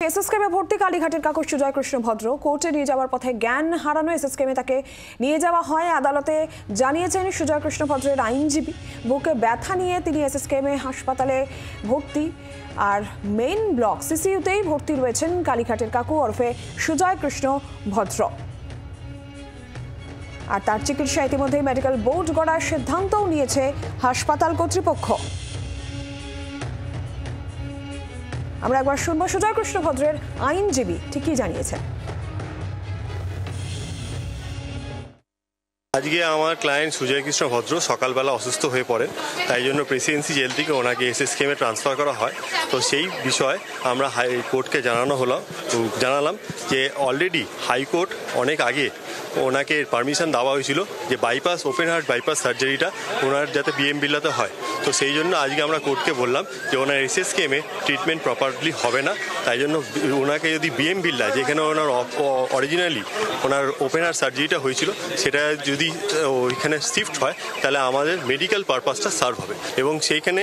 এসএসকেমে ভর্তি কালীঘাটের কাকু সুজয় কৃষ্ণ ভদ্র কোর্টে নিয়ে যাওয়ার পথে জ্ঞান হারানো এসএসকেমে তাকে নিয়ে যাওয়া হয়। আদালতে জানিয়েছেন সুজয় কৃষ্ণ ভদ্রের আইনজীবী, বুকে ব্যথা নিয়ে তিনি এসএসকেমে হাসপাতালে ভর্তি। আর মেইন ব্লক সিসিইউতেই ভর্তি রয়েছেন কালীঘাটের কাকু ওরফে সুজয় কৃষ্ণ ভদ্র। আর তার চিকিৎসা ইতিমধ্যেই মেডিকেল বোর্ড গড়ার সিদ্ধান্তও নিয়েছে হাসপাতাল কর্তৃপক্ষ। আমরা একবার শুনবো সুজয় কৃষ্ণ ভদ্রের আইনজীবী ঠিক কি জানিয়েছেন। আজকে আমার ক্লায়েন্ট সুজয় কৃষ্ণ ভদ্র সকালবেলা অসুস্থ হয়ে পড়েন, তাই জন্য প্রেসিডেন্সি জেল থেকে ওনাকে এসএসকেমে ট্রান্সফার করা হয়। তো সেই বিষয়ে আমরা হাইকোর্টকে জানালাম যে অলরেডি হাইকোর্ট অনেক আগে ওনাকে পারমিশন দেওয়া হয়েছিল যে বাইপাস ওপেন হার্ট বাইপাস সার্জারিটা ওনার যাতে বিএম বিল্লাতে হয়। তো সেই জন্য আজকে আমরা কোর্টকে বললাম যে ওনার এসএসকেমে ট্রিটমেন্ট প্রপারলি হবে না, তাই জন্য ওনাকে যদি বিএম বিল্লা যেখানে ওনার অরিজিনালি ওনার ওপেন হার্ট সার্জারিটা হয়েছিল সেটা যদি ওইখানে শিফট হয় তাহলে আমাদের মেডিকেল পারপাসটা সার্ভ হবে। এবং সেইখানে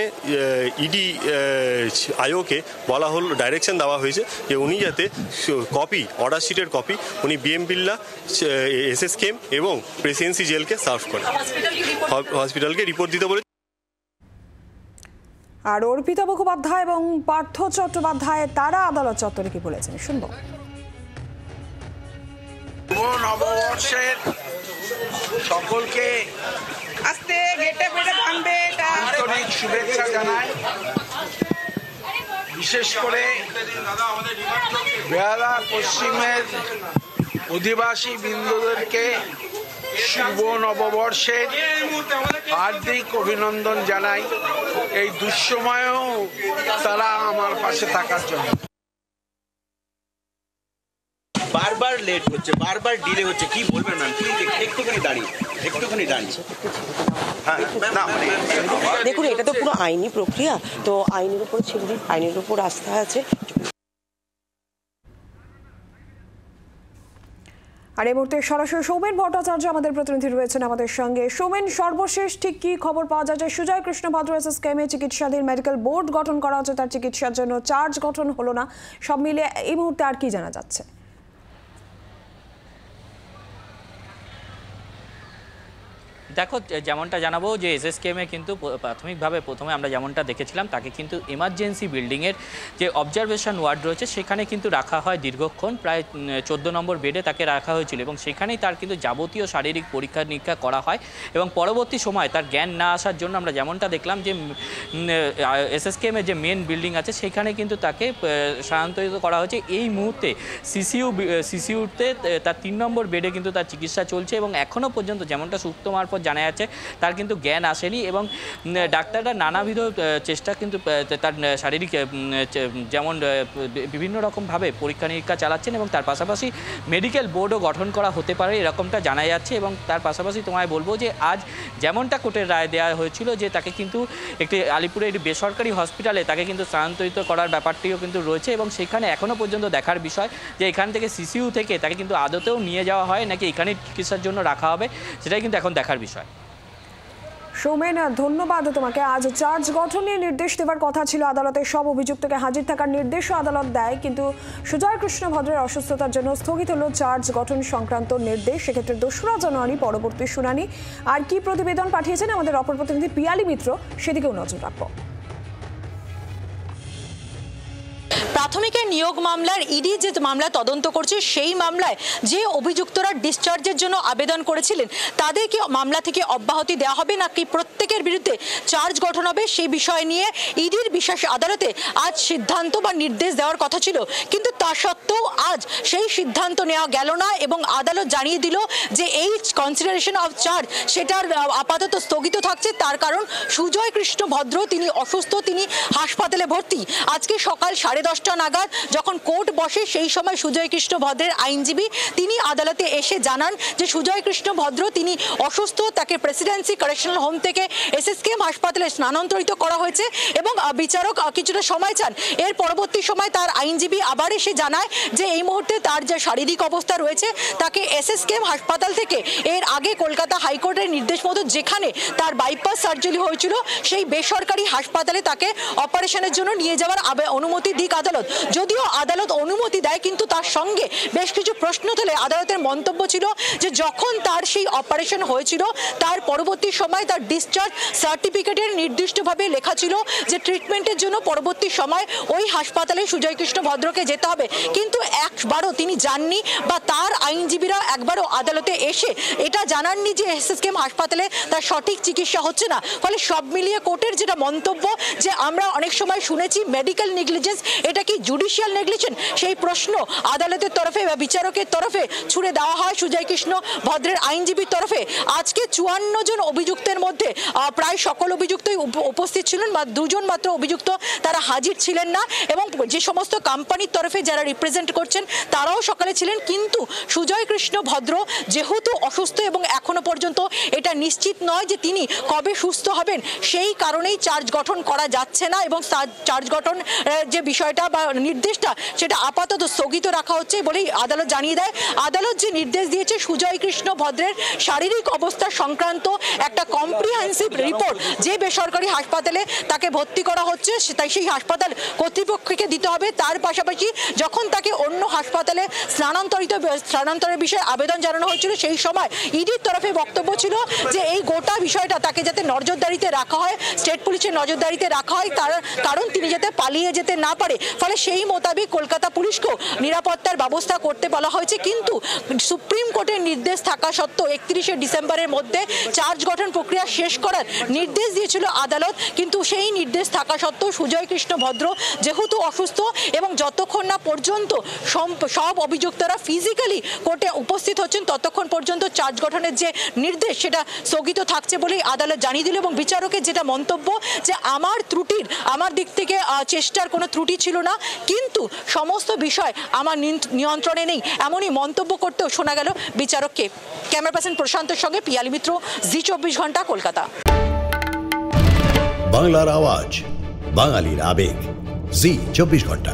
ইডি আইওকে বলা হল, ডাইরেকশন দেওয়া হয়েছে যে উনি যাতে কপি অর্ডার শিটের কপি উনি বিএম বিল্লা এসএসকেম এবং প্রেসিডেন্সি জেলকে সার্ভ করে হসপিটালকে রিপোর্ট দিতে বলে। আর অর্পিতা মুখোপাধ্যায় এবং পার্থ চট্টোপাধ্যায় তারা আদালত চত্বরে কি বলেছেন শুনবো। নববর্ষের সকলকে আস্তে গেটে বেড়ে ভাঙবে এটা আন্তরিক শুভেচ্ছা জানাই। বিশেষ করে বেহালা পশ্চিমের অধিবাসী বৃন্দদেরকে শুভ নববর্ষের হার্দিক অভিনন্দন জানাই। এই দুঃসময়েও তারা আমার পাশে থাকার জন্য। বারবার লেট হচ্ছে, বারবার ডিলে হচ্ছে, কি বলবেন না প্লিজ একটুখানি দাঁড়িয়ে দেখুন, এটা তো পুরো আইনি প্রক্রিয়া, তো আইনের উপর ছেড়ে আইনের উপর আস্থা আছে। আর এই মুহূর্তে সরাসরি সৌমেন ভট্টাচার্য আমাদের প্রতিনিধি রয়েছেন আমাদের সঙ্গে। সৌমেন, সর্বশেষ ঠিক কি খবর পাওয়া যায় যে সুজয় কৃষ্ণ ভদ্র এসএসকেমে চিকিৎসাধীন, মেডিকেল বোর্ড গঠন করা হচ্ছে, তার চিকিৎসার জন্য চার্জ গঠন হলো না, সব মিলিয়ে এই মুহূর্তে আর কি জানা যাচ্ছে? দেখো, যেমনটা জানাবো যে এসএসকেমে কিন্তু প্রাথমিকভাবে প্রথমে আমরা যেমনটা দেখেছিলাম তাকে কিন্তু এমার্জেন্সি বিল্ডিংয়ের যে অবজারভেশন ওয়ার্ড রয়েছে সেখানে কিন্তু রাখা হয় দীর্ঘক্ষণ, প্রায় 14 নম্বর বেডে তাকে রাখা হয়েছিল এবং সেখানেই তার কিন্তু যাবতীয় শারীরিক পরীক্ষা নিরীক্ষা করা হয় এবং পরবর্তী সময় তার জ্ঞান না আসার জন্য আমরা যেমনটা দেখলাম যে এসএসকেমের যে মেন বিল্ডিং আছে সেখানে কিন্তু তাকে স্থানান্তরিত করা হয়েছে। এই মুহূর্তে সিসিইউতে তার 3 নম্বর বেডে কিন্তু তার চিকিৎসা চলছে এবং এখনও পর্যন্ত যেমনটা সূত্র মারফত জানা যাচ্ছে তার কিন্তু জ্ঞান আসেনি এবং ডাক্তাররা নানাবিধ চেষ্টা কিন্তু তার শারীরিক যেমন বিভিন্ন রকমভাবে পরীক্ষা নিরীক্ষা চালাচ্ছেন এবং তার পাশাপাশি মেডিকেল বোর্ডও গঠন করা হতে পারে এরকমটা জানা যাচ্ছে। এবং তার পাশাপাশি তোমায় বলবো যে আজ যেমনটা কোর্টের রায় দেওয়া হয়েছিল যে তাকে কিন্তু একটি আলিপুরের একটি বেসরকারি হসপিটালে তাকে কিন্তু স্থানান্তরিত করার ব্যাপারটিও কিন্তু রয়েছে এবং সেখানে এখনও পর্যন্ত দেখার বিষয় যে এখান থেকে সিসিইউ থেকে তাকে কিন্তু আদতেও নিয়ে যাওয়া হয় নাকি এখানে চিকিৎসার জন্য রাখা হবে, সেটাই কিন্তু এখন দেখার বিষয়। সৌমেন, ধন্যবাদ তোমাকে। আজ চার্জ গঠনের নির্দেশ দেওয়ার কথা ছিল আদালতে, সব অভিযুক্তকে হাজির থাকার নির্দেশও আদালত দেয়, কিন্তু সুজয় কৃষ্ণ ভদ্রের অসুস্থতার জন্য স্থগিত হলো চার্জ গঠন সংক্রান্ত নির্দেশ। সেক্ষেত্রে 2রা জানুয়ারি পরবর্তী শুনানি। আর কি প্রতিবেদন পাঠিয়েছেন আমাদের অপর প্রতিনিধি পিয়ালি মিত্র, সেদিকেও নজর রাখবো। প্রাথমিকের নিয়োগ মামলার ইডি যে মামলা তদন্ত করছে সেই মামলায় যে অভিযুক্তরা ডিসচার্জের জন্য আবেদন করেছিলেন তাদেরকে মামলা থেকে অব্যাহতি দেওয়া হবে নাকি প্রত্যেকের বিরুদ্ধে চার্জ গঠন হবে সেই বিষয় নিয়ে ইডির বিশেষ আদালতে আজ সিদ্ধান্ত বা নির্দেশ দেওয়ার কথা ছিল, কিন্তু তা সত্ত্বেও আজ সেই সিদ্ধান্ত নেওয়া গেল না এবং আদালত জানিয়ে দিল যে এই কনসিডারেশন অফ চার্জ সেটার আপাতত স্থগিত থাকছে। তার কারণ সুজয় কৃষ্ণ ভদ্র তিনি অসুস্থ, তিনি হাসপাতালে ভর্তি। আজকে সকাল 10:30 নাগাদ যখন কোর্ট বসে সেই সময় সুজয় কৃষ্ণ ভদ্রের আইনজীবী তিনি আদালতে এসে জানান যে সুজয় কৃষ্ণ ভদ্র তিনি অসুস্থ, তাকে প্রেসিডেন্সি কারেকশনাল হোম থেকে এসএসকেএম হাসপাতালে স্থানান্তরিত করা হয়েছে এবং বিচারক কিছুটা সময় চান। এর পরবর্তী সময় তার আইনজীবী আবার এসে জানায় যে এই মুহূর্তে তার যে শারীরিক অবস্থা রয়েছে তাকে এসএসকেএম হাসপাতাল থেকে এর আগে কলকাতা হাইকোর্টের নির্দেশ মতো যেখানে তার বাইপাস সার্জারি হয়েছিল সেই বেসরকারি হাসপাতালে তাকে অপারেশনের জন্য নিয়ে যাওয়ার অনুমতি দিক আদালত। যদিও আদালত অনুমতি দেয়, কিন্তু তার সঙ্গে বেশ কিছু প্রশ্ন তুলে আদালতের মন্তব্য ছিল যে যখন তার সেই অপারেশন হয়েছিল তার পরবর্তী সময় তার ডিসচার্জ সার্টিফিকেটের নির্দিষ্টভাবে লেখা ছিল যে ট্রিটমেন্টের জন্য পরবর্তী সময় ওই হাসপাতালে সুজয় কৃষ্ণ ভদ্রকে যেতে হবে, কিন্তু একবারও তিনি যাননি বা তার আইনজীবীরা একবারও আদালতে এসে এটা জানাননি যে এসএসকেএম হাসপাতালে তার সঠিক চিকিৎসা হচ্ছে না। ফলে সব মিলিয়ে কোর্টের যেটা মন্তব্য যে আমরা অনেক সময় শুনেছি মেডিকেল নেগলিজেন্স, এটা কি জুডিশিয়াল নেগলিজেন্স, সেই প্রশ্ন আদালতের তরফে বা বিচারকের তরফে ছুড়ে দেওয়া হয় সুজয় কৃষ্ণ ভদ্রের আইনজীবীর তরফে। আজকে 54 জন অভিযুক্তের মধ্যে প্রায় সকল অভিযুক্তই উপস্থিত ছিলেন, বা 2 জন মাত্র অভিযুক্ত তারা হাজির ছিলেন না, এবং যে সমস্ত কোম্পানির তরফে যারা রিপ্রেজেন্ট করছেন তারাও সকালে ছিলেন। কিন্তু সুজয় কৃষ্ণ ভদ্র যেহেতু অসুস্থ এবং এখনো পর্যন্ত এটা নিশ্চিত নয় যে তিনি কবে সুস্থ হবেন, সেই কারণেই চার্জ গঠন করা যাচ্ছে না, এবং চার্জ গঠন যে বিষয়টা বা নির্দেশটা সেটা আপাতত স্থগিত রাখা হচ্ছে বলেই আদালত জানিয়ে দেয়। আদালত যে নির্দেশ দিয়েছে সুজয় কৃষ্ণ ভদ্রের শারীরিক অবস্থা সংক্রান্ত একটা কম্প্রিহেন্সিভ রিপোর্ট যে বেসরকারি হাসপাতালে তাকে ভর্তি করা হচ্ছে তাই সেই হাসপাতাল কর্তৃপক্ষকে দিতে হবে। তার পাশাপাশি যখন তাকে অন্য হাসপাতালে স্থানান্তরের বিষয়ে আবেদন জানানো হয়েছিল সেই সময় ইডির তরফে বক্তব্য ছিল যে এই গোটা বিষয়টা তাকে যাতে নজরদারিতে রাখা হয়, স্টেট পুলিশের নজরদারিতে রাখা হয়, তার কারণ তিনি যাতে পালিয়ে যেতে না পারে। ফলে সেই মোতাবেক কলকাতা পুলিশকেও নিরাপত্তার ব্যবস্থা করতে বলা হয়েছে। কিন্তু সুপ্রিম কোর্টের নির্দেশ থাকা সত্ত্বেও 31শে ডিসেম্বরের মধ্যে চার্জ গঠন প্রক্রিয়া শেষ করার নির্দেশ দিয়েছিল আদালত, কিন্তু সেই নির্দেশ থাকা সত্ত্বেও সুজয় কৃষ্ণ ভদ্র যেহেতু অসুস্থ এবং যতক্ষণ না পর্যন্ত সব অভিযুক্তরা ফিজিক্যালি কোর্টে উপস্থিত হচ্ছেন ততক্ষণ পর্যন্ত চার্জ গঠনের যে নির্দেশ সেটা স্থগিত থাকছে বলেই আদালত জানিয়ে দিল। এবং বিচারকের যেটা মন্তব্য যে আমার দিক থেকে চেষ্টার কোনো ত্রুটি ছিল না, কিন্তু সমস্ত বিষয় আমার নিয়ন্ত্রণে নেই, এমনই মন্তব্য করতেও শোনা গেল বিচারককে। ক্যামেরা পার্সন প্রশান্তের সঙ্গে পিয়ালি মিত্র, জি24 ঘন্টা, কলকাতা। বাংলার আওয়াজ, বাঙালির আবেগ, জি24 ঘন্টা।